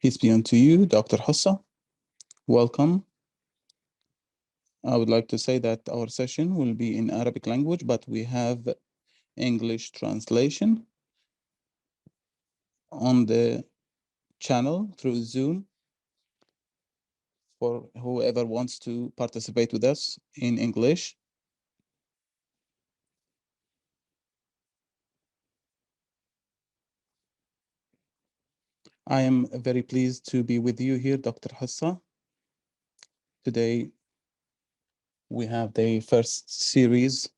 Peace be unto you, Dr. Hessa. Welcome. I would like to say that our session will be in Arabic language, but we have English translation on the channel through Zoom for whoever wants to participate with us in English. I am very pleased to be with you here, Dr. Hessa. Today, we have the first series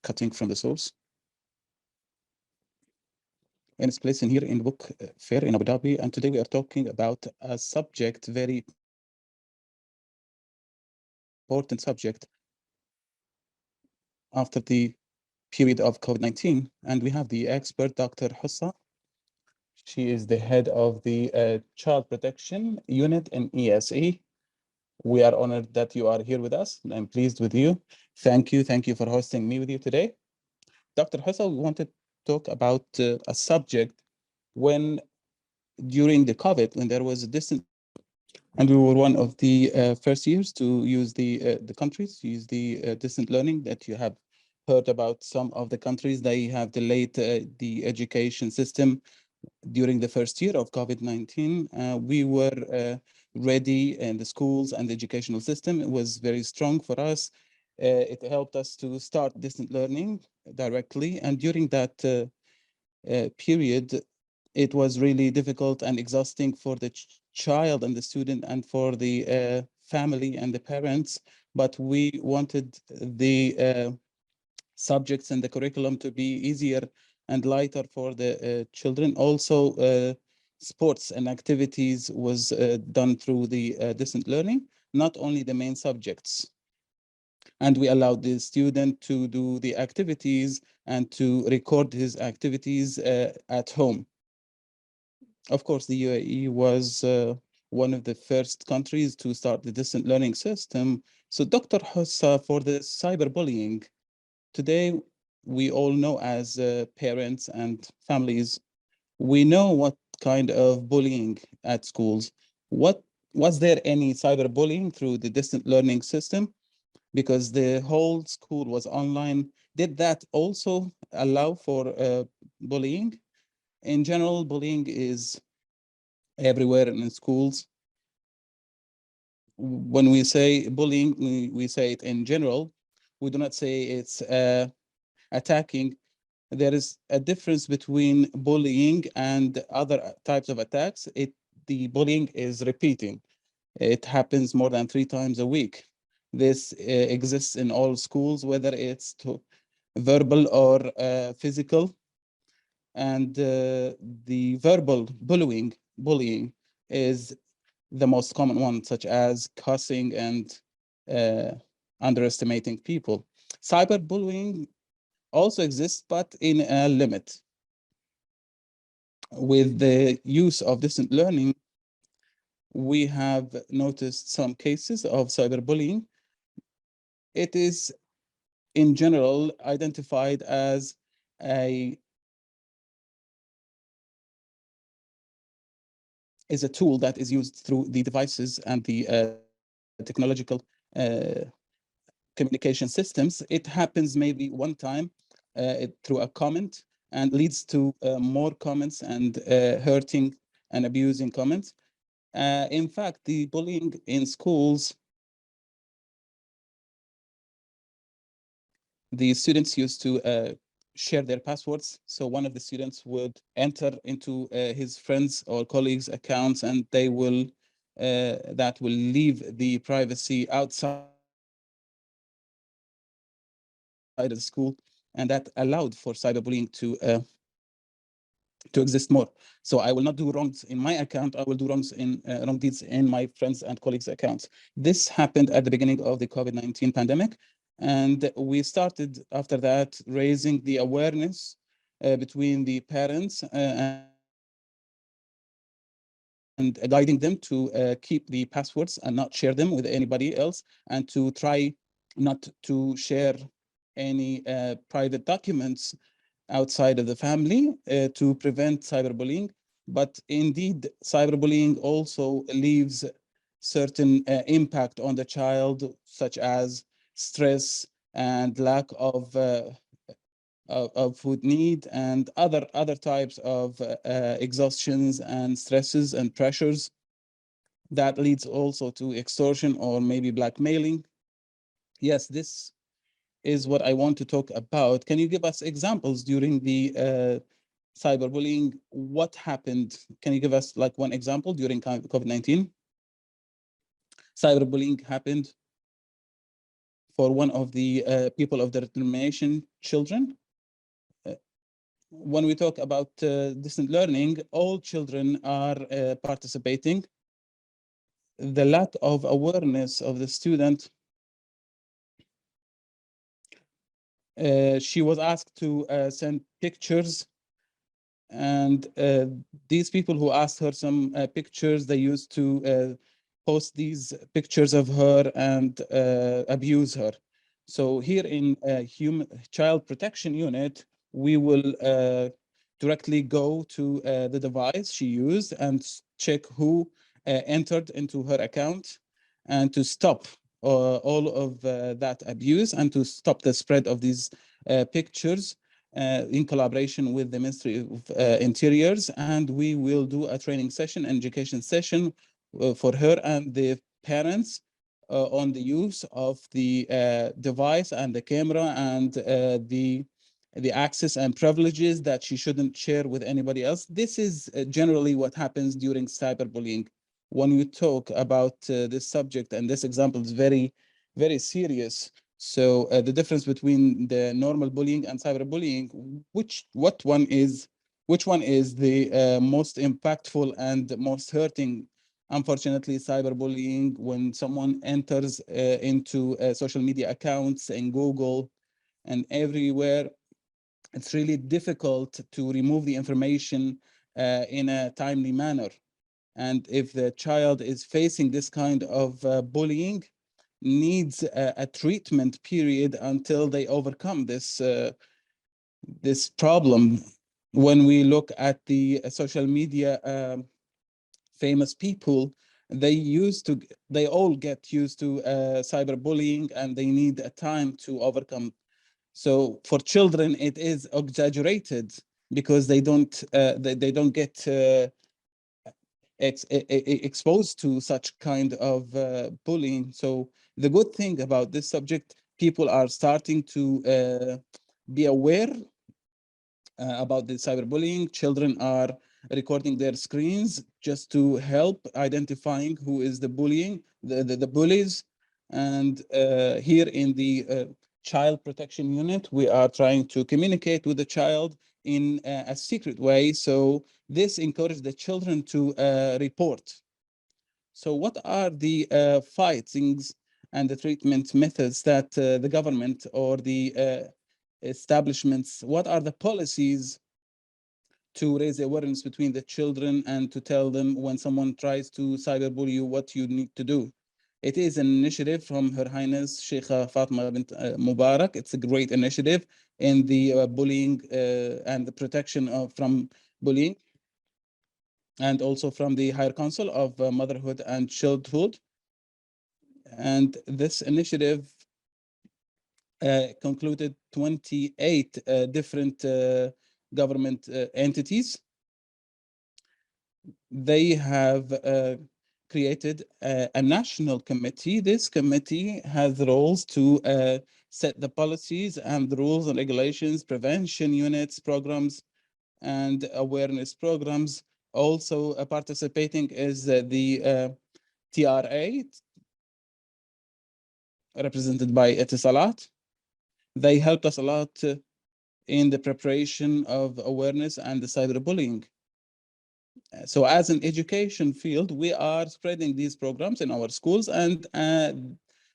cutting from the source. And it's placed in here in the book fair in Abu Dhabi. And today we are talking about a subject, very important subject after the period of COVID-19. And we have the expert, Dr. Hessa. She is the head of the Child Protection Unit in ESE. We are honored that you are here with us. I'm pleased with you. Thank you. Thank you for hosting me with you today. Dr. Hessa, we wanted to talk about a subject when during the COVID, when there was a distance, and we were one of the first years to use the countries, use the distant learning that you have heard about. Some of the countries, they have delayed the education system during the first year of COVID-19. We were ready, and the schools and the educational system, it was very strong for us. It helped us to start distant learning directly. And during that period, it was really difficult and exhausting for the child and the student and for the family and the parents. But we wanted the subjects and the curriculum to be easier and lighter for the children. Also, sports and activities was done through the distant learning, not only the main subjects. And we allowed the student to do the activities and to record his activities at home. Of course, the UAE was one of the first countries to start the distant learning system. So Dr. Hessa, for the cyberbullying, today we all know as parents and families, we know what kind of bullying at schools. Was there any cyberbullying through the distant learning system? Because the whole school was online. Did that also allow for bullying? In general, bullying is everywhere in schools. When we say bullying, we say it in general. We do not say it's attacking. There is a difference between bullying and other types of attacks. The bullying is repeating. It happens more than 3 times a week. This exists in all schools, whether it's verbal or physical. And the verbal bullying is the most common one, such as cussing and underestimating people. Cyberbullying also exists, but in a limit. With the use of distant learning, we have noticed some cases of cyberbullying. It is, in general, identified as a tool that is used through the devices and the technological communication systems. It happens maybe one time through a comment and leads to more comments and hurting and abusing comments. In fact, the bullying in schools, the students used to share their passwords. So one of the students would enter into his friends or colleagues' accounts, and they will that will leave the privacy outside of the school, and that allowed for cyberbullying to exist more. So I will not do wrongs in my account. I will do wrong deeds in my friends and colleagues' accounts. This happened at the beginning of the COVID-19 pandemic. And we started after that raising the awareness between the parents guiding them to keep the passwords and not share them with anybody else, and to try not to share any private documents outside of the family to prevent cyberbullying. But indeed, cyberbullying also leaves certain impact on the child, such as stress and lack of food need and other types of exhaustions and stresses and pressures. That leads also to extortion or maybe blackmailing. Yes, this is what I want to talk about. Can you give us examples during the cyberbullying? What happened? Can you give us like one example during COVID-19? Cyberbullying happened for one of the people of the determination children. When we talk about distant learning, all children are participating. The lack of awareness of the student, she was asked to send pictures, and these people who asked her some pictures, they used to post these pictures of her and abuse her. So here in Child Protection Unit, we will directly go to the device she used and check who entered into her account, and to stop all of that abuse and to stop the spread of these pictures in collaboration with the Ministry of Interiors. And we will do a training session, education session for her and the parents on the use of the device and the camera and the access and privileges that she shouldn't share with anybody else. This is generally what happens during cyberbullying. When you talk about this subject, and this example is very, very serious. So the difference between the normal bullying and cyberbullying, which one is the most impactful and most hurting? Unfortunately, cyberbullying, when someone enters into social media accounts in Google and everywhere, it's really difficult to remove the information in a timely manner. And if the child is facing this kind of bullying, needs a treatment period until they overcome this problem. When we look at the social media famous people, they all get used to cyberbullying, and they need a time to overcome. So for children, it is exaggerated because they don't get exposed to such kind of bullying. So the good thing about this subject, people are starting to be aware about the cyberbullying. Children are recording their screens just to help identifying who is the bullies. And here in the Child Protection Unit, we are trying to communicate with the child in a secret way. So this encourages the children to report. So what are the fightings and the treatment methods that the government or the establishments, what are the policies to raise awareness between the children and to tell them when someone tries to cyberbully you, what you need to do? It is an initiative from Her Highness Sheikha Fatima bint Mubarak. It's a great initiative in the bullying and the protection from bullying, and also from the Higher Council of Motherhood and Childhood. And this initiative concluded 28 different government entities. They have created a national committee. This committee has roles to set the policies and the rules and regulations, prevention units, programs, and awareness programs. Also participating is the TRA, represented by Etisalat. They helped us a lot in the preparation of awareness and the cyberbullying. So as an education field, we are spreading these programs in our schools, and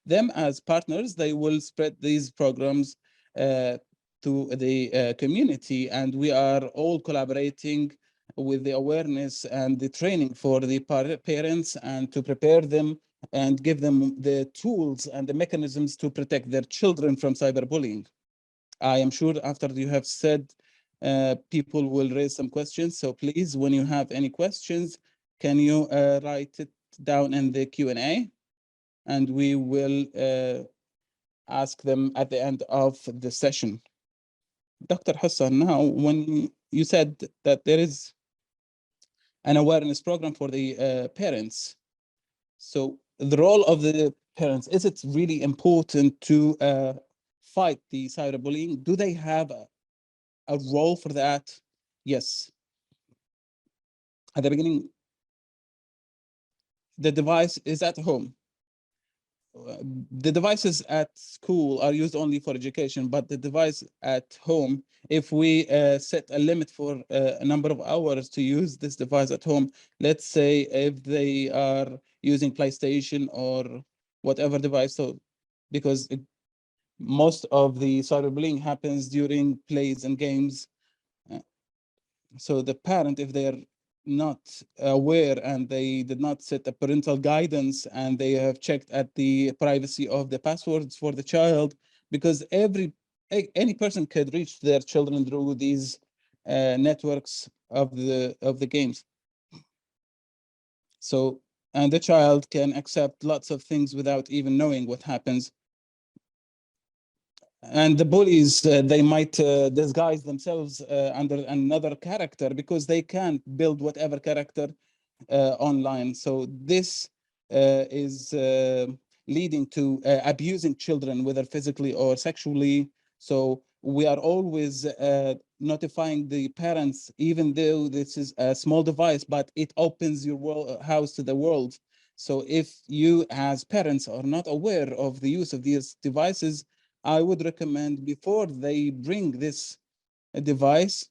them as partners, they will spread these programs to the community, and we are all collaborating with the awareness and the training for the parents, and to prepare them and give them the tools and the mechanisms to protect their children from cyberbullying. I am sure after you have said, people will raise some questions. So please, when you have any questions, can you write it down in the Q&A, and we will ask them at the end of the session. Dr. Hassan, now, when you said that there is an awareness program for the parents, so the role of the parents, is it really important to fight the cyberbullying? Do they have a role for that? Yes. At the beginning, the device is at home. The devices at school are used only for education, but the device at home, if we set a limit for a number of hours to use this device at home, let's say if they are using PlayStation or whatever device, so because most of the cyberbullying happens during plays and games. So the parent, if they are not aware and they did not set a parental guidance and they have checked at the privacy of the passwords for the child, because any person could reach their children through these networks of the games. So, and the child can accept lots of things without even knowing what happens. And the bullies, they might disguise themselves under another character, because they can build whatever character online. So this is leading to abusing children, whether physically or sexually. So we are always notifying the parents, even though this is a small device, but it opens your house to the world. So if you as parents are not aware of the use of these devices, I would recommend, before they bring this device,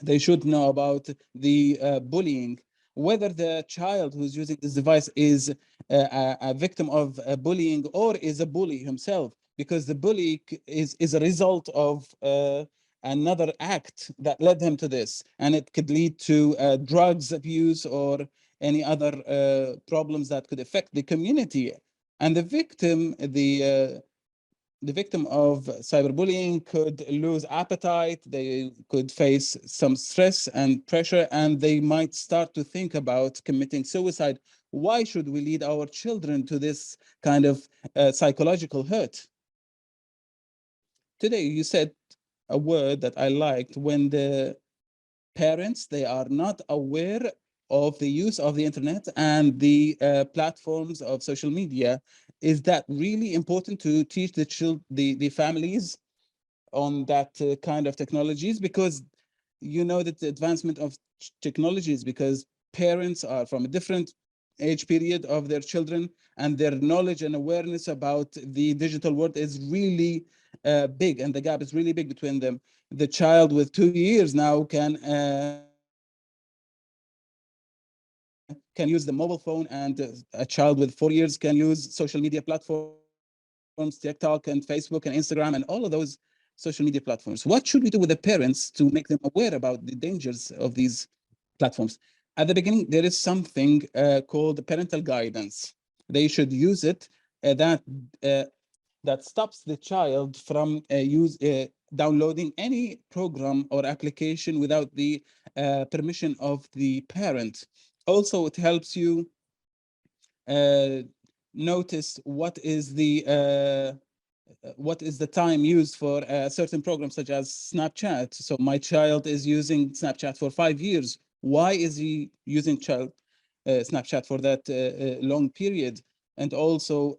they should know about the bullying, whether the child who's using this device is a victim of bullying or is a bully himself, because the bully is a result of another act that led him to this, and it could lead to drugs abuse or any other problems that could affect the community. And the victim of cyberbullying could lose appetite, they could face some stress and pressure, and they might start to think about committing suicide. Why should we lead our children to this kind of psychological hurt? Today, you said a word that I liked: when the parents, they are not aware of the use of the internet and the platforms of social media. Is that really important to teach the families on that kind of technologies? Because you know that the advancement of technologies, because parents are from a different age period of their children, and their knowledge and awareness about the digital world is really big, and the gap is really big between them. The child with 2 years now can use the mobile phone, and a child with 4 years can use social media platforms, TikTok and Facebook and Instagram and all of those social media platforms. What should we do with the parents to make them aware about the dangers of these platforms? At the beginning, there is something called parental guidance. They should use it, uh, that stops the child from downloading any program or application without the permission of the parent. Also, it helps you uh, notice what is the time used for a certain program, such as Snapchat. So my child is using Snapchat for 5 years. Why is he using Snapchat for that long period? And also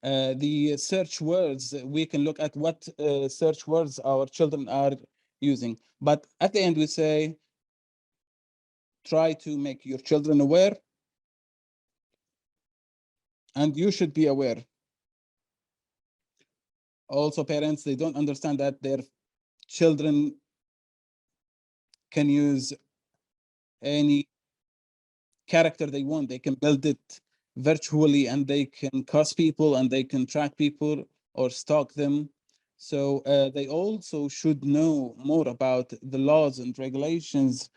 the search words, we can look at what search words our children are using. But at the end, we say, try to make your children aware, and you should be aware. Also, parents, they don't understand that their children can use any character they want. They can build it virtually, and they can curse people, and they can track people or stalk them. So they also should know more about the laws and regulations.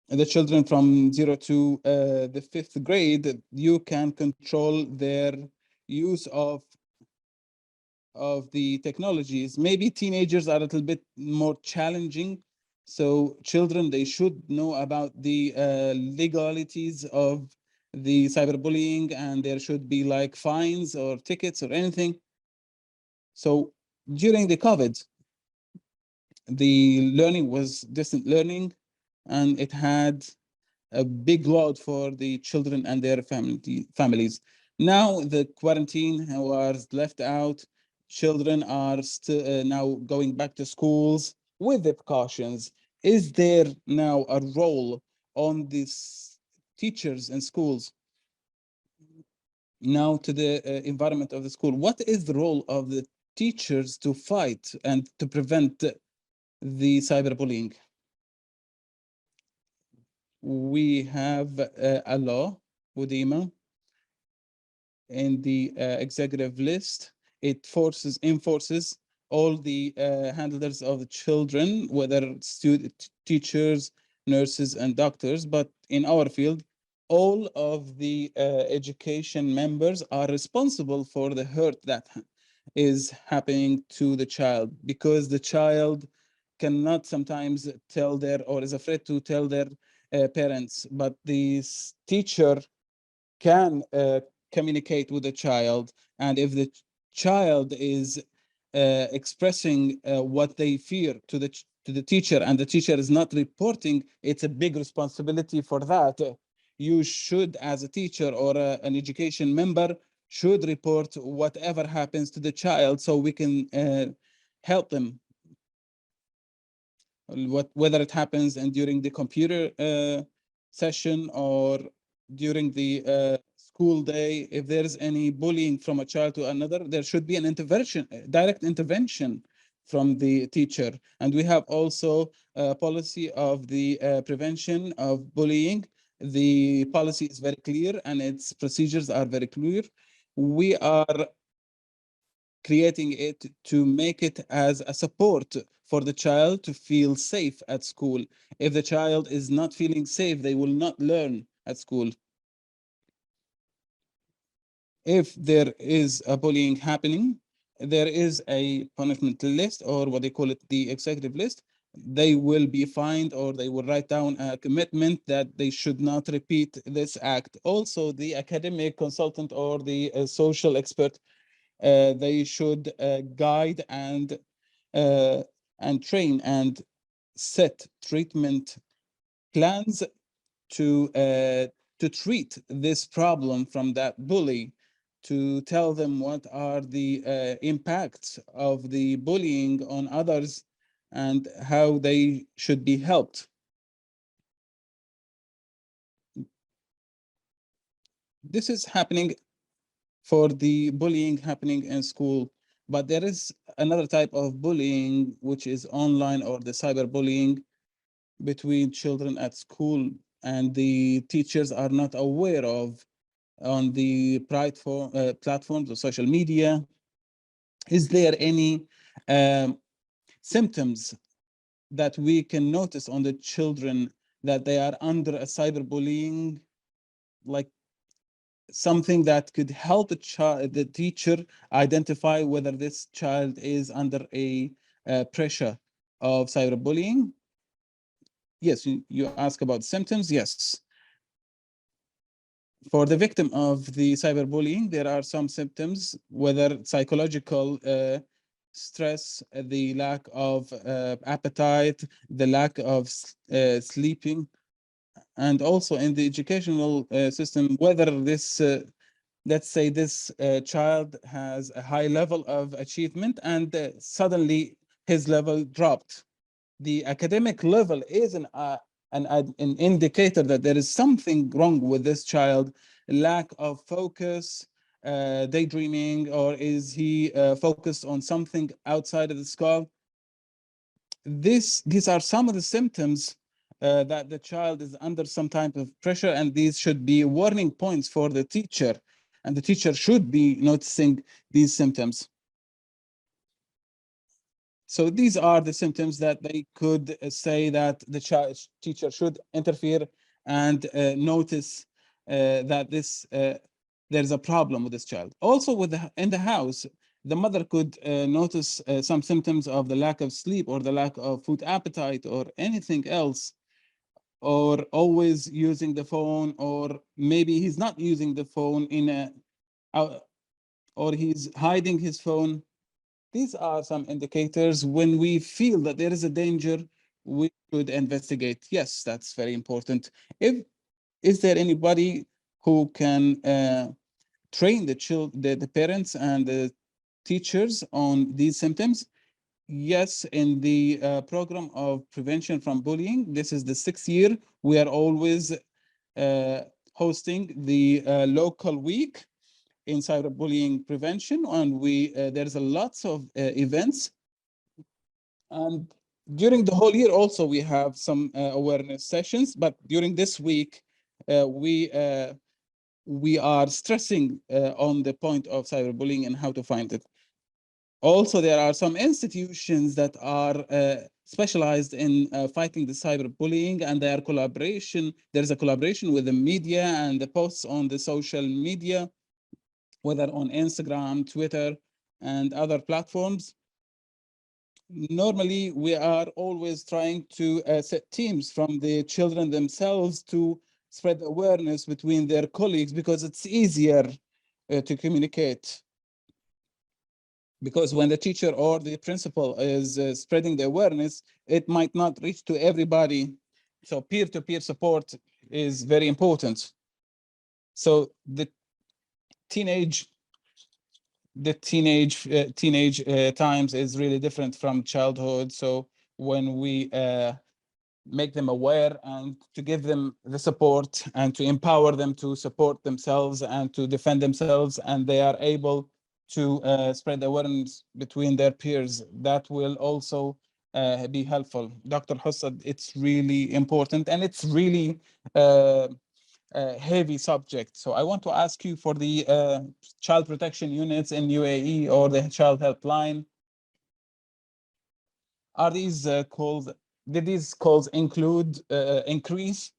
The children from 0 to the 5th grade, you can control their use of the technologies. Maybe teenagers are a little bit more challenging. So children, they should know about the legalities of the cyberbullying, and there should be like fines or tickets or anything. So during the COVID, the learning was distant learning, and it had a big load for the children and their families. Now the quarantine was left out. Children are still now going back to schools with the precautions. Is there now a role on these teachers and schools now to the environment of the school? What is the role of the teachers to fight and to prevent the cyberbullying? We have a law, Udima, in the executive list. It enforces all the handlers of the children, whether student, teachers, nurses, and doctors. But in our field, all of the education members are responsible for the hurt that is happening to the child, because the child cannot sometimes tell their, or is afraid to tell their parents, but the teacher can communicate with the child. And if the child is expressing what they fear to the teacher, and the teacher is not reporting, it's a big responsibility for that. You should, as a teacher or an education member, should report whatever happens to the child, so we can help them, whether it happens and during the computer session or during the school day. If there's any bullying from a child to another, there should be an intervention, direct intervention from the teacher. And we have also a policy of the prevention of bullying. The policy is very clear and its procedures are very clear. We are creating it to make it as a support for the child to feel safe at school. If the child is not feeling safe, they will not learn at school. If there is a bullying happening, there is a punishment list, or what they call it, the executive list. They will be fined, or they will write down a commitment that they should not repeat this act. Also, the academic consultant or the social expert, they should guide and train and set treatment plans to treat this problem from that bully, to tell them what are the impacts of the bullying on others and how they should be helped. This is happening for the bullying happening in school, but there is another type of bullying, which is online, or the cyberbullying between children at school, and the teachers are not aware of on the platforms of social media. Is there any symptoms that we can notice on the children that they are under a cyberbullying, like something that could help the teacher identify whether this child is under a pressure of cyberbullying? Yes, you ask about symptoms. Yes. For the victim of the cyberbullying, there are some symptoms, whether psychological stress, the lack of appetite, the lack of sleeping, and also in the educational system, whether this let's say this child has a high level of achievement and suddenly his level dropped. The academic level is an indicator that there is something wrong with this child. Lack of focus, daydreaming, or is he focused on something outside of the school? These are some of the symptoms that the child is under some type of pressure, and these should be warning points for the teacher and the teacher should be noticing these symptoms. So these are the symptoms that they could say that the teacher should interfere and notice that there's a problem with this child. Also, in the house, the mother could notice some symptoms of the lack of sleep or the lack of food appetite or anything else, or always using the phone, or maybe he's not using the phone or he's hiding his phone. These are some indicators. When we feel that there is a danger, we should investigate. Yes, that's very important. Is there anybody who can train the parents and the teachers on these symptoms? Yes, in the program of prevention from bullying, this is the 6th year. We are always hosting the local week in cyberbullying prevention, and there's a lots of events. And during the whole year also we have some awareness sessions, but during this week we are stressing on the point of cyberbullying and how to find it. Also, there are some institutions that are specialized in fighting the cyberbullying, and there's a collaboration with the media and the posts on the social media, whether on Instagram, Twitter, and other platforms. Normally, we are always trying to set teams from the children themselves to spread awareness between their colleagues, because it's easier to communicate. Because when the teacher or the principal is spreading the awareness, it might not reach to everybody. So peer-to-peer support is very important. So the teenage times is really different from childhood. So when we make them aware and to give them the support and to empower them to support themselves and to defend themselves, and they are able to spread awareness between their peers, that will also be helpful. Dr. Hessa, it's really important, and it's really heavy subject. So I want to ask you for the child protection units in UAE or the child helpline. Are these did these calls include increase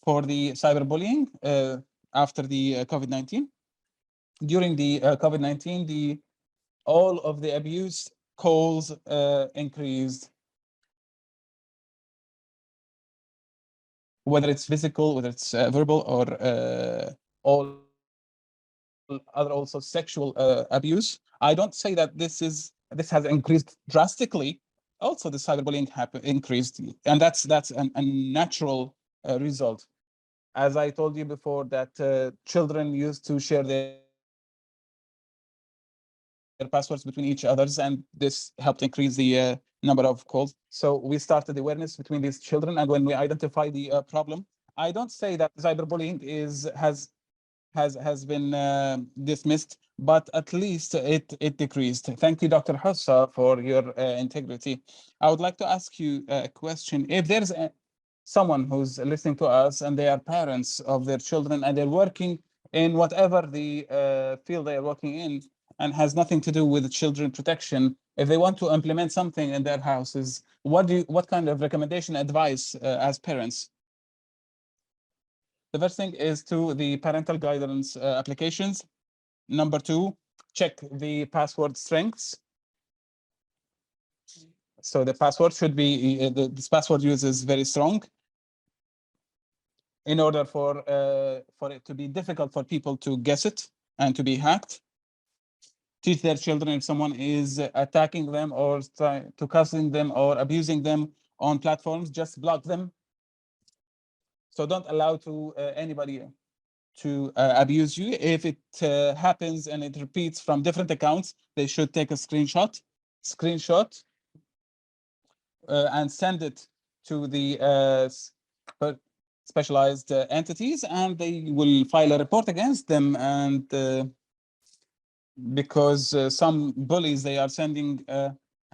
for the cyberbullying after the COVID-19? During the COVID-19, all of the abuse calls increased, whether it's physical, whether it's verbal, or all other also sexual abuse. I don't say that this has increased drastically. Also, the cyberbullying increased, and that's a natural result. As I told you before, that children used to share their passwords between each others, and this helped increase the number of calls. So we started awareness between these children, and when we identify the problem, I don't say that cyberbullying has been dismissed, but at least it decreased. Thank you, Dr. Hassa, for your integrity. I would like to ask you a question. If there's someone who's listening to us and they are parents of their children and they're working in whatever the field they are working in and has nothing to do with children protection, if they want to implement something in their houses, what kind of recommendation, advice as parents? The first thing is to the parental guidance applications. Number 2, check the password strengths. So the password should be, this password use is very strong in order for it to be difficult for people to guess it and to be hacked. Teach their children if someone is attacking them or trying to cussing them or abusing them on platforms, just block them. So don't allow to anybody to abuse you. If it happens and it repeats from different accounts, they should take a screenshot and send it to the specialized entities, and they will file a report against them. And because some bullies, they are sending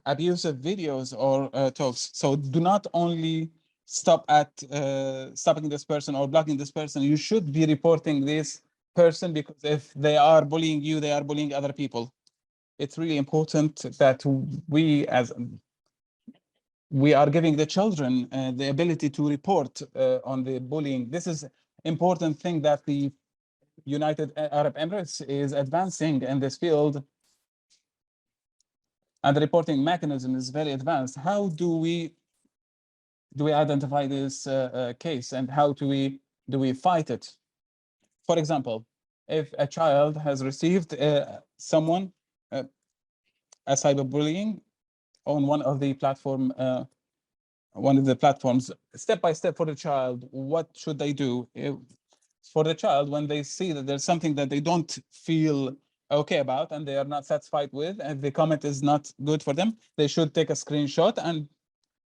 abusive videos or talks. So do not only stop at stopping this person or blocking this person. You should be reporting this person, because if they are bullying you, they are bullying other people. It's really important that we are giving the children the ability to report on the bullying. This is important thing that the United Arab Emirates is advancing in this field, and the reporting mechanism is very advanced. How do we identify this case, and how do we fight it? For example, if a child has received someone a cyberbullying on one of the platforms, step by step for the child, what should they do? For the child, when they see that there's something that they don't feel okay about and they are not satisfied with, and the comment is not good for them, they should take a screenshot and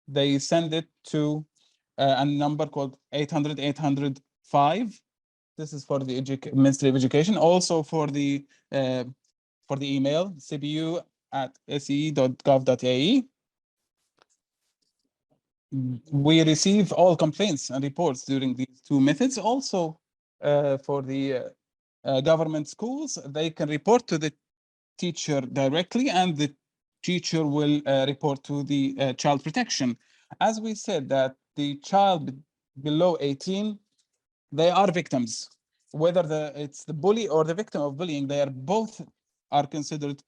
they send it to a number called 800-805. This is for the Ministry of Education. Also for the email, cbu@se.gov.ae. We receive all complaints and reports during these two methods. Also, for the government schools, they can report to the teacher directly, and the teacher will report to the child protection. As we said, that the child below 18, they are victims. Whether it's the bully or the victim of bullying, they are both considered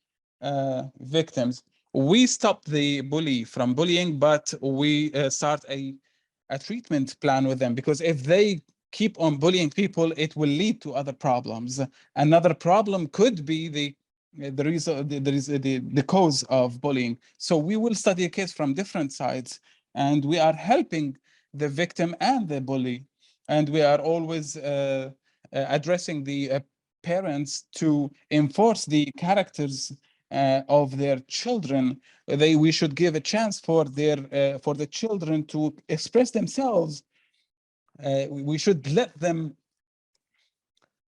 victims. We stop the bully from bullying, but we start a treatment plan with them, because if they keep on bullying people, it will lead to other problems. Another problem could be the cause of bullying. So we will study a case from different sides, and we are helping the victim and the bully, and we are always addressing the parents to enforce the characters of their children. We should give a chance for the children to express themselves. We should let them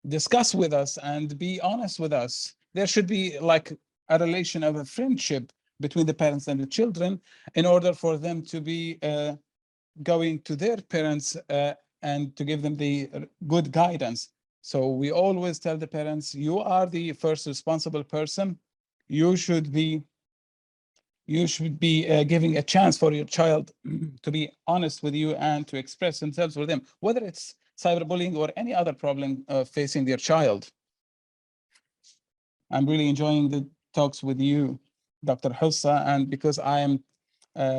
discuss with us and be honest with us. There should be like a relation of a friendship between the parents and the children, in order for them to be going to their parents and to give them the good guidance. So we always tell the parents, you are the first responsible person. You should be giving a chance for your child to be honest with you and to express themselves with them, whether it's cyberbullying or any other problem facing their child. I'm really enjoying the talks with you, Dr. Hessa, and because I am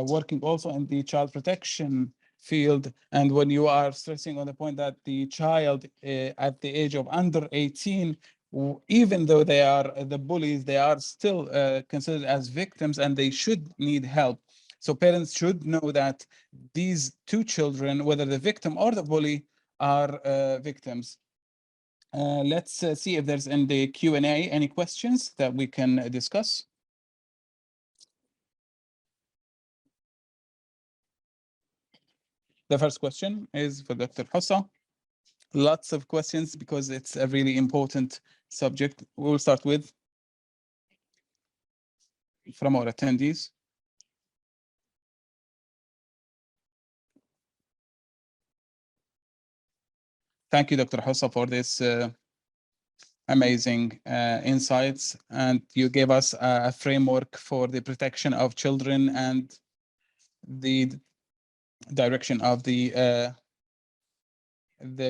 working also in the child protection field, and when you are stressing on the point that the child at the age of under 18, even though they are the bullies, they are still considered as victims, and they should need help. So parents should know that these two children, whether the victim or the bully, are victims. Let's see if there's in the Q&A any questions that we can discuss. The first question is for Dr. Hessa. Lots of questions because it's a really important subject. We will start with from our attendees. Thank you, Dr. Hessa, for this amazing insights, and you gave us a framework for the protection of children and the direction of the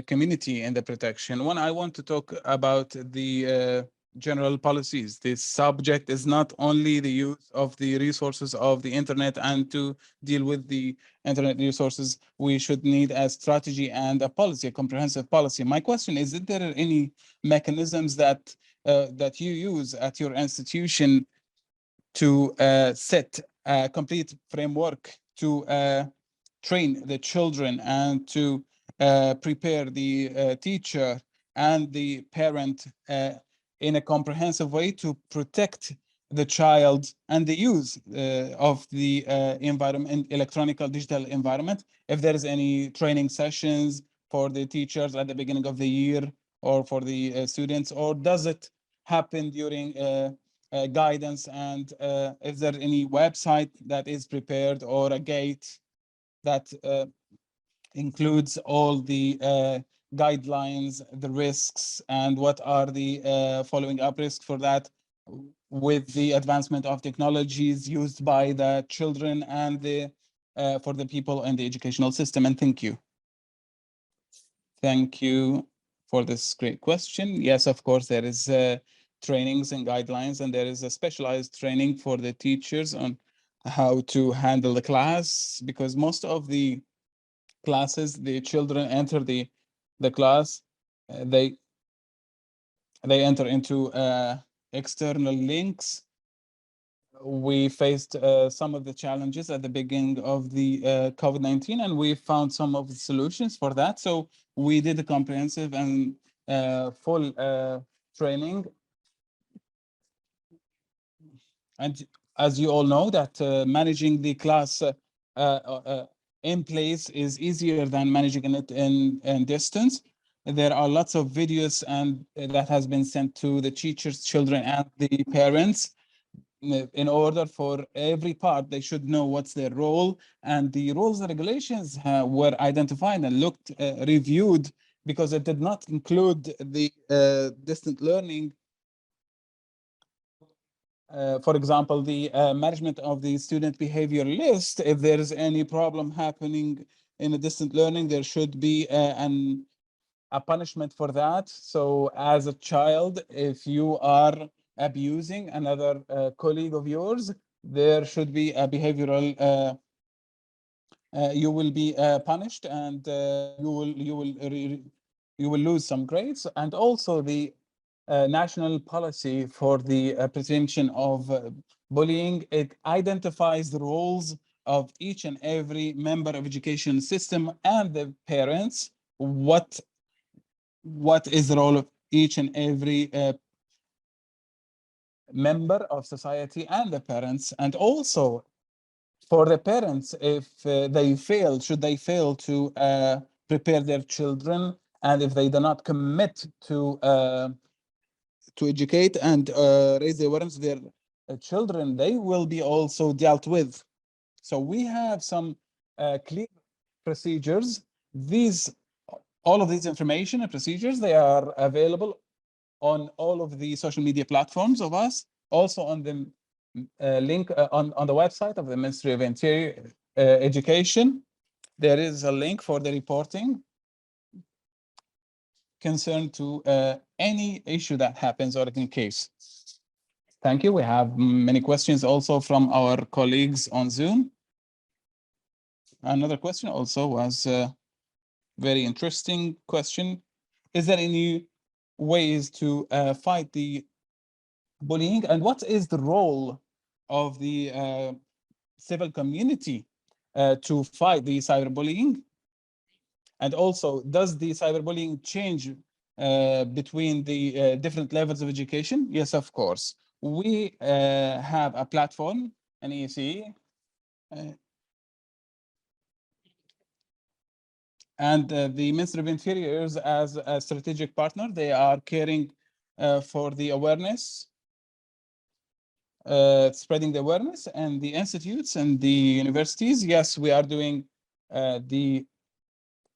community in the protection. When I want to talk about the general policies, this subject is not only the use of the resources of the internet, and to deal with the internet resources, we should need a strategy and a policy, a comprehensive policy. My question is there any mechanisms that you use at your institution to set a complete framework to train the children and to prepare the teacher and the parent in a comprehensive way to protect the child and the use of the environment, electronic digital environment? If there is any training sessions for the teachers at the beginning of the year, or for the students, or does it happen during guidance? And is there any website that is prepared, or a gate that includes all the guidelines, the risks, and what are the following up risks for that with the advancement of technologies used by the children and the for the people in the educational system. And thank you. Thank you for this great question. Yes, of course, there is trainings and guidelines, and there is a specialized training for the teachers on how to handle the class, because most of the classes, the children enter the class, they enter into external links. We faced some of the challenges at the beginning of the COVID-19, and we found some of the solutions for that. So we did a comprehensive and full training. And as you all know, that managing the class in place is easier than managing it in distance. There are lots of videos and that has been sent to the teachers, children, and the parents. In order for every part, they should know what's their role, and the rules and regulations were identified and looked reviewed, because it did not include the distant learning. For example, the management of the student behavior list. If there is any problem happening in a distant learning, there should be a punishment for that. So as a child, if you are abusing another colleague of yours, there should be a behavioral, you will be punished, and you will lose some grades. And also the national policy for the prevention of bullying, it identifies the roles of each and every member of education system and the parents. What is the role of each and every member of society and the parents? And also for the parents, if they fail, should they fail to prepare their children, and if they do not commit to educate and raise the awareness of their children, they will be also dealt with. So we have some clear procedures. All of these information and procedures, they are available on all of the social media platforms of us, also on the link on the website of the Ministry of Interior Education. There is a link for the reporting concerned to any issue that happens or in case. Thank you. We have many questions also from our colleagues on Zoom. Another question also was a very interesting question. Is there any ways to fight the bullying, and what is the role of the civil community to fight the cyberbullying? And also, does the cyberbullying change between the different levels of education? Yes, of course. We have a platform, an EC, and the Ministry of Interior, as a strategic partner, they are caring for the awareness, spreading the awareness, and the institutes and the universities. Yes, we are doing the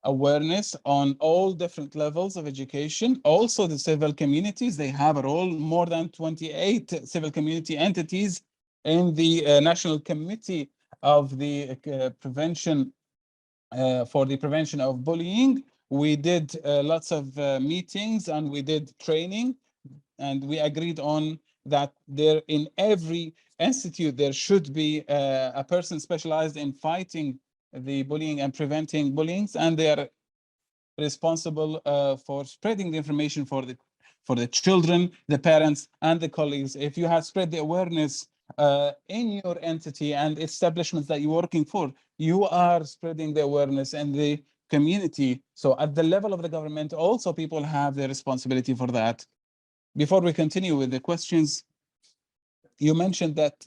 awareness on all different levels of education. Also, the civil communities, they have a role. More than 28 civil community entities in the National Committee of the Prevention for the Prevention of Bullying. We did lots of meetings, and we did training, and we agreed on that there in every institute there should be a person specialized in fighting the bullying and preventing bullying, and they are responsible for spreading the information for the children, the parents, and the colleagues. If you have spread the awareness in your entity and establishments that you're working for, you are spreading the awareness in the community. So at the level of the government, also people have the responsibility for that. Before we continue with the questions, you mentioned that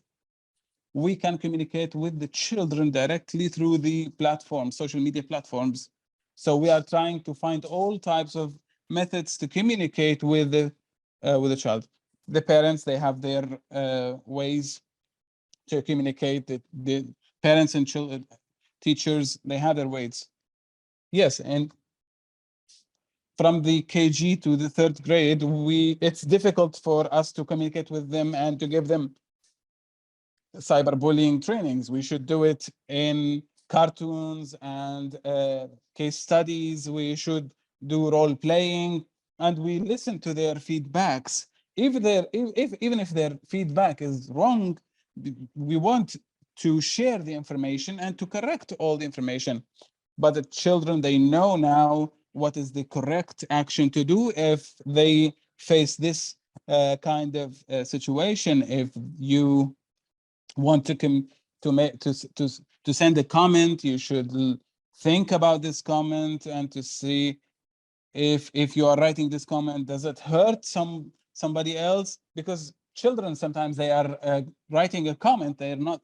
we can communicate with the children directly through the platform, social media platforms. So we are trying to find all types of methods to communicate with the child. The parents, they have their ways to communicate. The parents and children, teachers, they have their ways. Yes, and from the KG to the 3rd grade, it's difficult for us to communicate with them and to give them cyberbullying trainings. We should do it in cartoons and case studies. We should do role playing, and we listen to their feedbacks. Even if their feedback is wrong, we want to share the information and to correct all the information. But the children, they know now what is the correct action to do if they face this kind of situation. If you want to send a comment, you should think about this comment and to see if you are writing this comment, does it hurt somebody else? Because children, sometimes they are writing a comment, they are not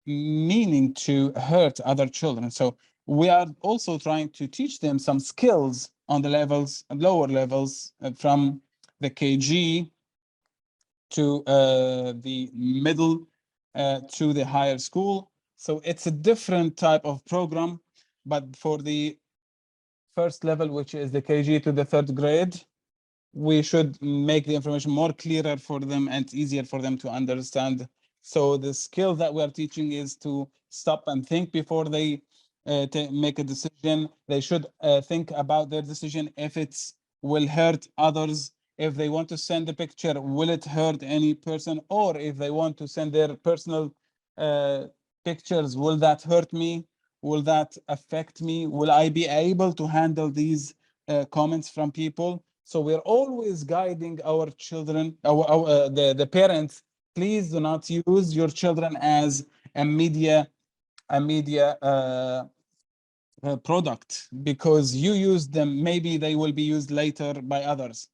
meaning to hurt other children. So we are also trying to teach them some skills on the lower levels, from the KG to the middle to the higher school. So it's a different type of program, but for the first level, which is the KG to the 3rd grade, we should make the information more clearer for them and easier for them to understand. So the skill that we are teaching is to stop and think before they make a decision. They should think about their decision, if it's will hurt others. If they want to send a picture, will it hurt any person? Or if they want to send their personal pictures, will that hurt me? Will that affect me? Will I be able to handle these comments from people? So we're always guiding our children, the parents. Please do not use your children as a media product, because you use them, maybe they will be used later by others.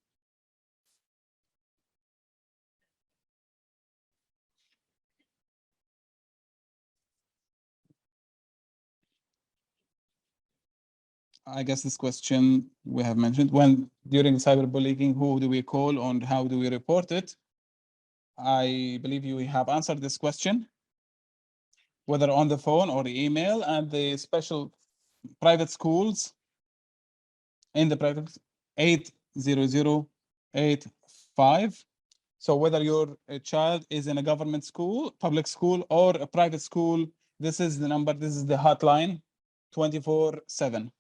I guess this question we have mentioned, when during cyberbullying, who do we call and how do we report it? I believe you have answered this question, whether on the phone or email, and the special private schools in the private 80085. So whether your child is in a government school, public school, or a private school, this is the number, this is the hotline, 24/7.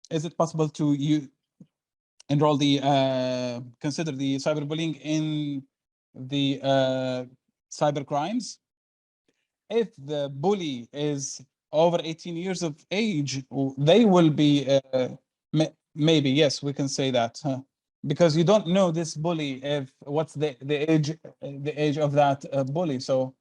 Is it possible to enroll consider the cyberbullying in the cyber crimes? If the bully is over 18 years of age, they will be maybe, yes, we can say that, because you don't know this bully, if what's the age of that bully. So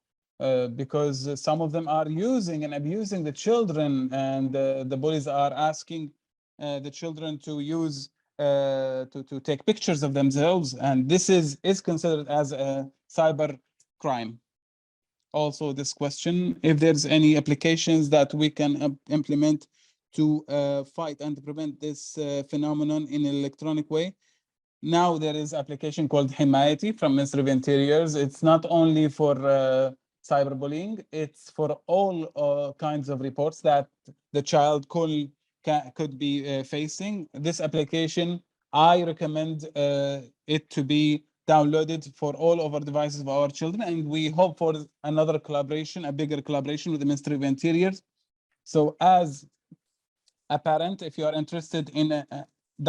because some of them are using and abusing the children, and the bullies are asking the children to use to take pictures of themselves, and this is considered as a cyber crime. Also this question, if there's any applications that we can implement to fight and prevent this phenomenon in an electronic way. Now there is application called Himayati from Ministry of Interiors. It's not only for cyberbullying, it's for all kinds of reports that the child could be facing. This application, I recommend it to be downloaded for all of our devices of our children, and we hope for another collaboration, a bigger collaboration with the Ministry of Interior. So as a parent, if you are interested in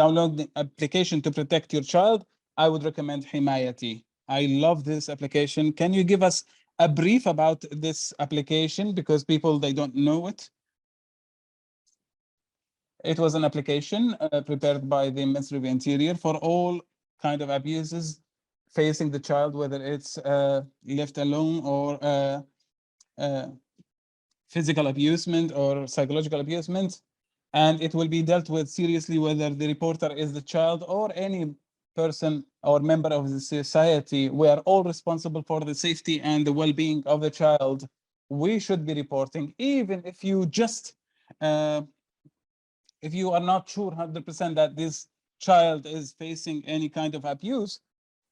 download the application to protect your child, I would recommend Himayati. I love this application. Can you give us a brief about this application, because people, they don't know it? It was an application prepared by the Ministry of Interior for all kind of abuses facing the child, whether it's left alone or physical abusement or psychological abusement, and it will be dealt with seriously whether the reporter is the child or any person or member of the society. We are all responsible for the safety and the well-being of the child. We should be reporting, even if you just if you are not sure 100% that this child is facing any kind of abuse,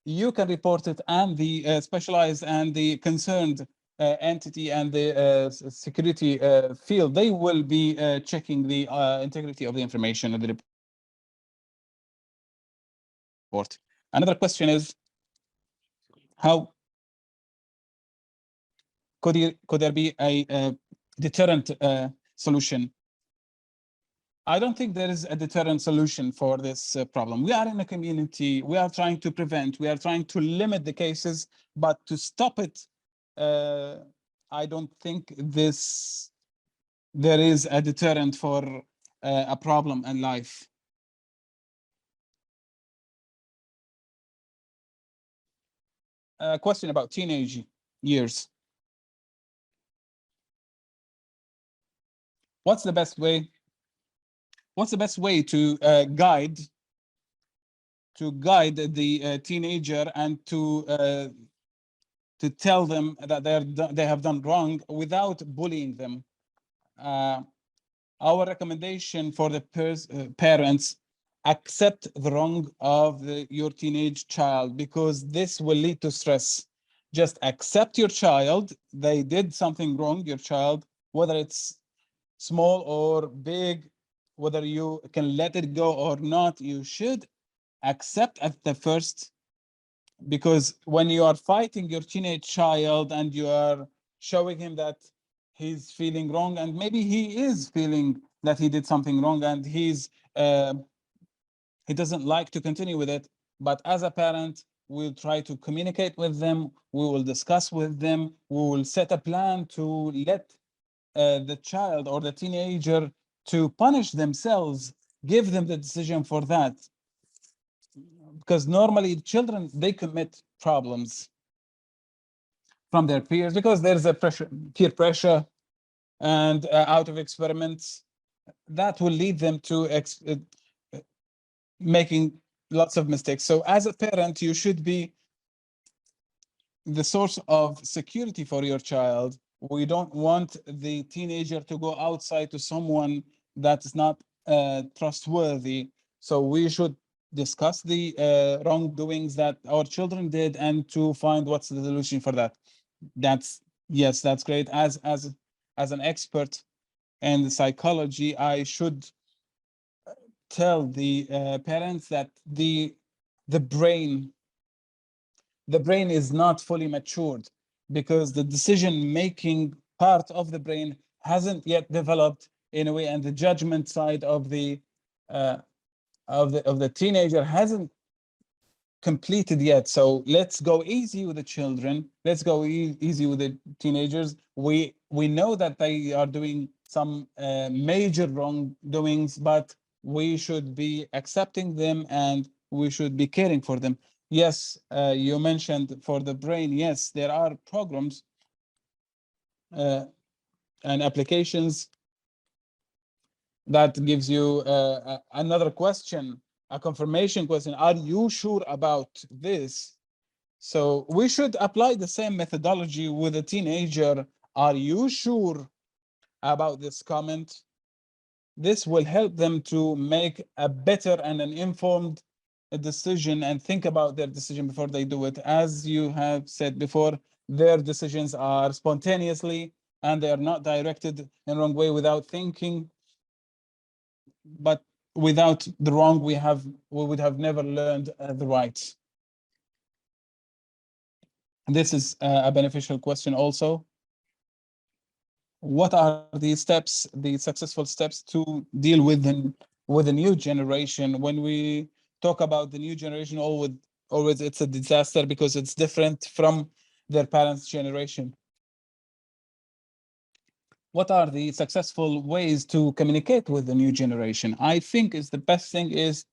you can report it, and the specialized and the concerned entity and the security field, they will be checking the integrity of the information of the report. Another question is, how could there be a deterrent solution? I don't think there is a deterrent solution for this problem. We are in a community, we are trying to prevent, we are trying to limit the cases, but to stop it, I don't think there is a deterrent for a problem in life. A question about teenage years. What's the best way? What's the best way to guide the teenager and to tell them that they have done wrong without bullying them? Our recommendation for the parents: accept the wrong of your teenage child, because this will lead to stress. Just accept your child. They did something wrong, your child, whether it's small or big, whether you can let it go or not, you should accept at the first, because when you are fighting your teenage child and you are showing him that he's feeling wrong, and maybe he is feeling that he did something wrong and he doesn't like to continue with it, but as a parent, we'll try to communicate with them, we will discuss with them, we will set a plan to let the child or the teenager to punish themselves, give them the decision for that. Because normally children, they commit problems from their peers because there's a peer pressure, and out of experiments, that will lead them to making lots of mistakes. So as a parent, you should be the source of security for your child. We don't want the teenager to go outside to someone that is not trustworthy. So we should discuss the wrongdoings that our children did and to find what's the solution for that. Yes, that's great. As an expert in psychology, I should tell the parents that the brain is not fully matured, because the decision-making part of the brain hasn't yet developed in a way, and the judgment side of the teenager hasn't completed yet. So let's go easy with the children. Let's go easy with the teenagers. We know that they are doing some major wrongdoings, but we should be accepting them and we should be caring for them. Yes, you mentioned for the brain, yes, there are programs and applications that gives you another question, a confirmation question. Are you sure about this? So we should apply the same methodology with a teenager. Are you sure about this comment? This will help them to make a better and an informed decision and think about their decision before they do it. As you have said before, their decisions are spontaneously and they are not directed in the wrong way without thinking. But without the wrong, we would have never learned the right. This is a beneficial question also. What are the steps, the successful steps to deal with the new generation? When we talk about the new generation, always it's a disaster because it's different from their parents' generation. What are the successful ways to communicate with the new generation? I think is the best thing is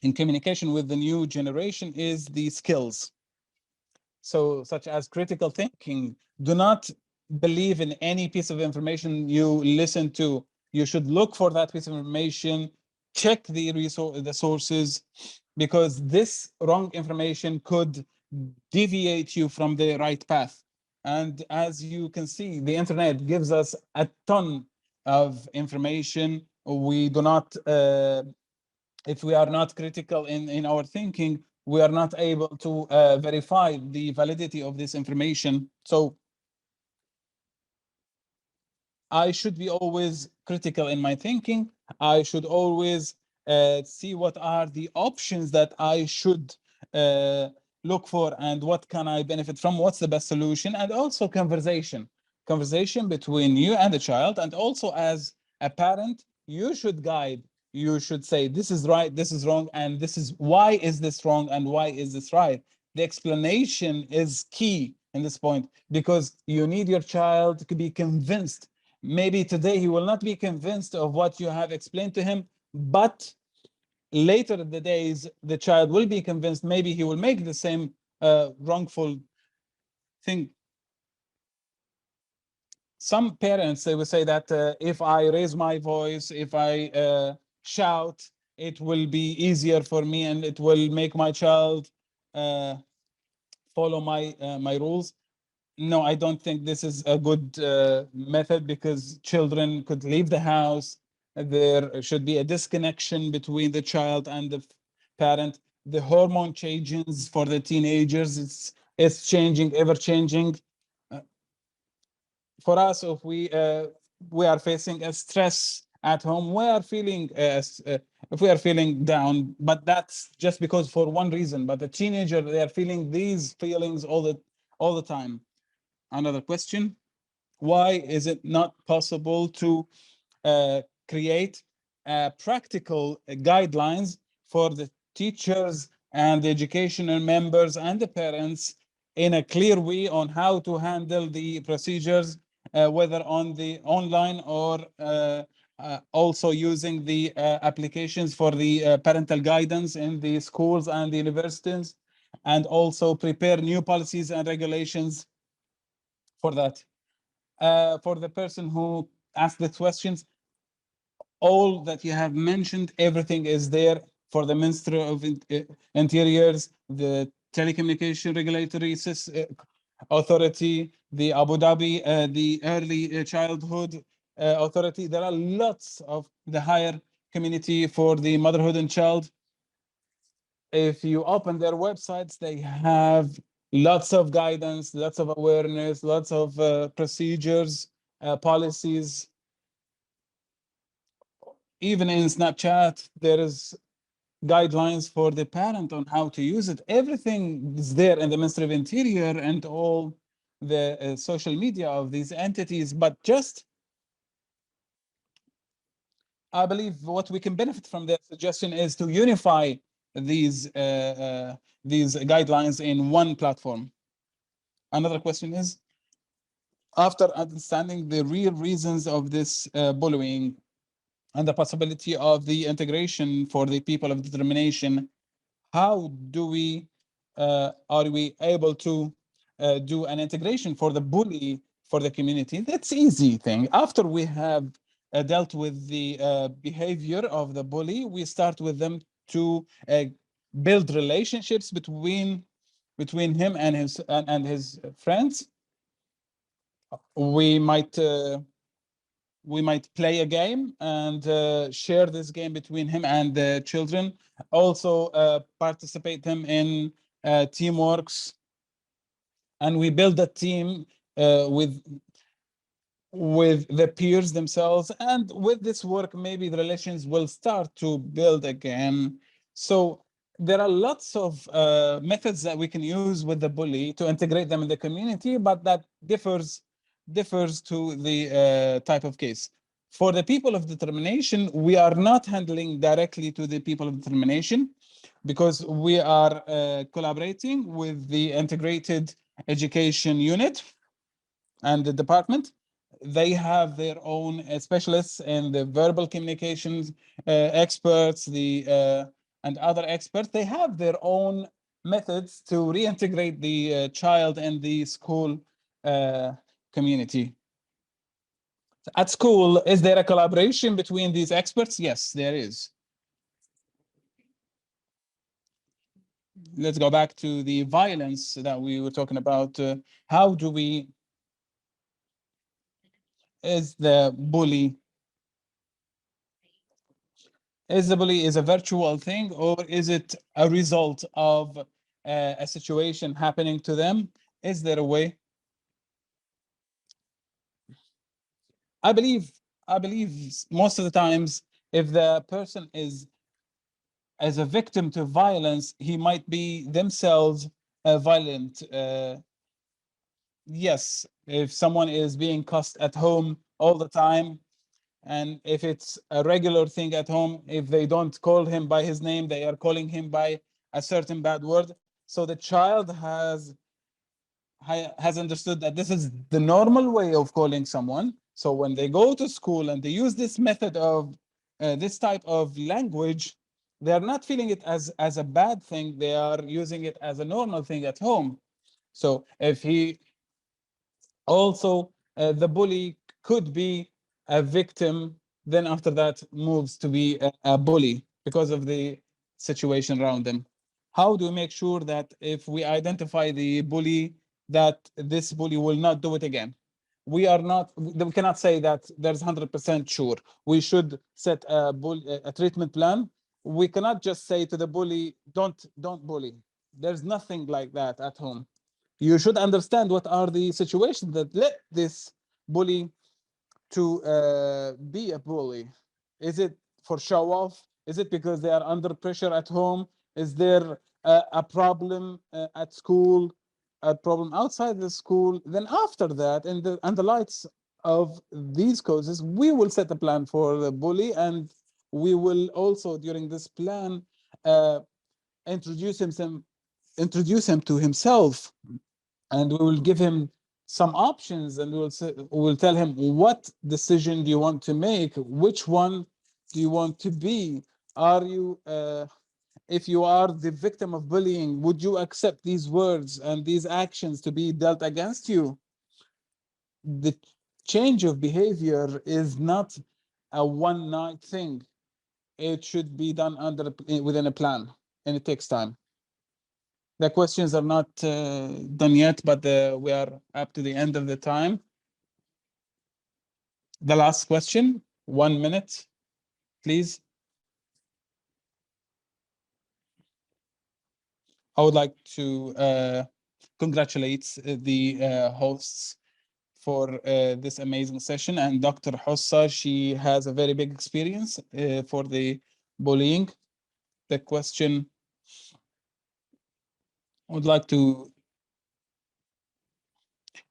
in communication with the new generation is the skills. So such as critical thinking. Do not believe in any piece of information you listen to. You should look for that piece of information, check the sources, because this wrong information could deviate you from the right path. And as you can see, the internet gives us a ton of information. We do not if we are not critical in our thinking, we are not able to verify the validity of this information. So I should be always critical in my thinking. I should always see what are the options that I should uh, look for and what can I benefit from, what's the best solution, and also conversation between you and the child. And also as a parent, you should guide, you should say, this is right, this is wrong, and this is why is this wrong and why is this right. The explanation is key in this point because you need your child to be convinced. Maybe today he will not be convinced of what you have explained to him, but later in the days, the child will be convinced. Maybe he will make the same wrongful thing. Some parents, they will say that if I raise my voice, if I shout, it will be easier for me and it will make my child follow my rules. No, I don't think this is a good method because children could leave the house. There should be a disconnection between the child and the parent. The hormone changes for the teenagers, it's changing, ever changing. Uh, for us, if we are facing a stress at home, we are feeling if we are feeling down, but that's just because for one reason. But the teenager, they are feeling these feelings all the time. Another question: why is it not possible to create practical guidelines for the teachers and the educational members and the parents in a clear way on how to handle the procedures, whether on the online or also using the applications for the parental guidance in the schools and the universities, and also prepare new policies and regulations for that. For the person who asked the questions, all that you have mentioned, everything is there for the Ministry of Interiors, the Telecommunication Regulatory Authority, the Abu Dhabi, the Early Childhood Authority. There are lots of the higher community for the motherhood and child. If you open their websites, they have lots of guidance, lots of awareness, lots of procedures, policies. Even in Snapchat, there is guidelines for the parent on how to use it. Everything is there in the Ministry of Interior and all the social media of these entities. But just, I believe what we can benefit from their suggestion is to unify these guidelines in one platform. Another question is, after understanding the real reasons of this bullying and the possibility of the integration for the people of determination, how do we are we able to do an integration for the bully for the community? That's easy thing. After we have dealt with the behavior of the bully, we start with them to build relationships between him and his friends. We might play a game and share this game between him and the children. Also participate them in teamworks, and we build a team with the peers themselves. And with this work, maybe the relations will start to build again. So there are lots of methods that we can use with the bully to integrate them in the community, but that differs to the type of case. For the people of determination, we are not handling directly to the people of determination because we are collaborating with the integrated education unit and the department. They have their own specialists in the verbal communications, experts, the and other experts. They have their own methods to reintegrate the child in the school community. At school, is there a collaboration between these experts? Yes, there is. Let's go back to the violence that we were talking about. How do we, is the bully Is the bully is a virtual thing, or is it a result of a situation happening to them? Is there a way? I believe I believe most of the times, if the person is as a victim to violence, he might be themselves violent. Yes, if someone is being cussed at home all the time, and if it's a regular thing at home, if they don't call him by his name, they are calling him by a certain bad word. So the child has understood that this is the normal way of calling someone. So when they go to school and they use this method of this type of language, they are not feeling it as a bad thing. They are using it as a normal thing at home. So if he also, the bully could be a victim, then after that moves to be a bully because of the situation around them. How do we make sure that if we identify the bully, that this bully will not do it again? We are not, we cannot say that there's 100% sure. We should set a treatment plan. We cannot just say to the bully, don't bully. There's nothing like that at home. You should understand what are the situations that led this bully to be a bully. Is it for show off? Is it because they are under pressure at home? Is there a problem at school, a problem outside the school? Then after that, in the lights of these causes, we will set a plan for the bully, and we will also during this plan uh, introduce introduce him to himself, and we will give him some options, and we will tell him, what decision do you want to make? Which one do you want to be? Are you if you are the victim of bullying, would you accept these words and these actions to be dealt against you? The change of behavior is not a one night thing. It should be done within a plan, and it takes time. The questions are not done yet, but we are up to the end of the time. The last question, 1 minute, please. I would like to congratulate the hosts for this amazing session, and Dr. Hossa, she has a very big experience for the bullying. The question I would like to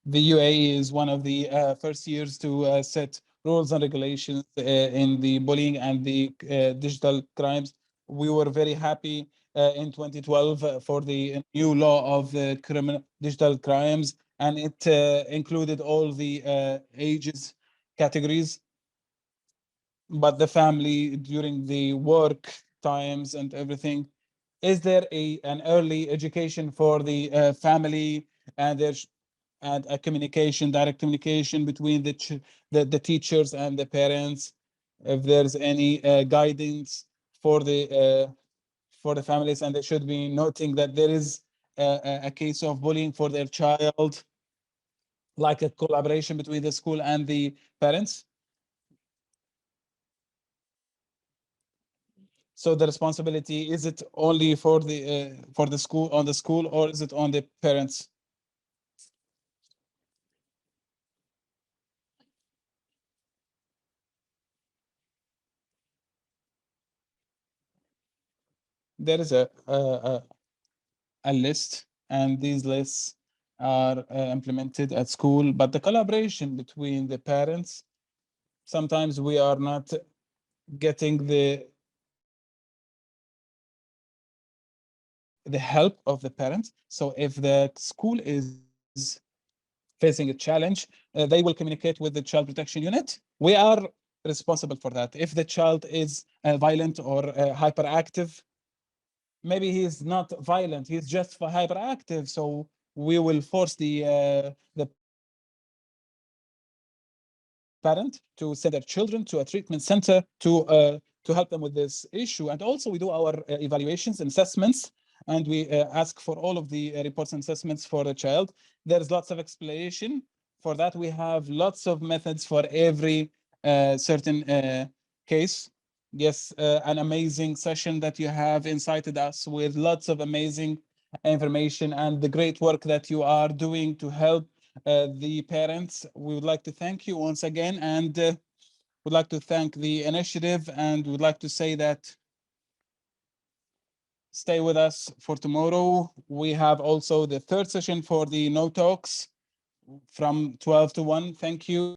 the UAE is one of the first years to set rules and regulations in the bullying and the digital crimes. We were very happy in 2012 for the new law of criminal digital crimes, and it included all the ages categories, but the family during the work times and everything. Is there an early education for the family, and there's and a communication, direct communication between the teachers and the parents? If there's any guidance for the families, and they should be noting that there is a case of bullying for their child, like a collaboration between the school and the parents. So the responsibility, is it only for the school, on the school, or is it on the parents? There is a list, and these lists are implemented at school, but the collaboration between the parents, sometimes we are not getting the help of the parents. So if the school is facing a challenge, they will communicate with the child protection unit. We are responsible for that. If the child is violent or hyperactive, maybe he's not violent, he's just hyperactive. So we will force the parent to send their children to a treatment center to help them with this issue. And also we do our evaluations and assessments, and we ask for all of the reports and assessments for a child. There's lots of explanation for that. We have lots of methods for every certain case. Yes, an amazing session that you have incited us with lots of amazing information and the great work that you are doing to help the parents. We would like to thank you once again, and would like to thank the initiative, and would like to say that stay with us for tomorrow. We have also the third session for the KnowTalks from 12 to 1. Thank you.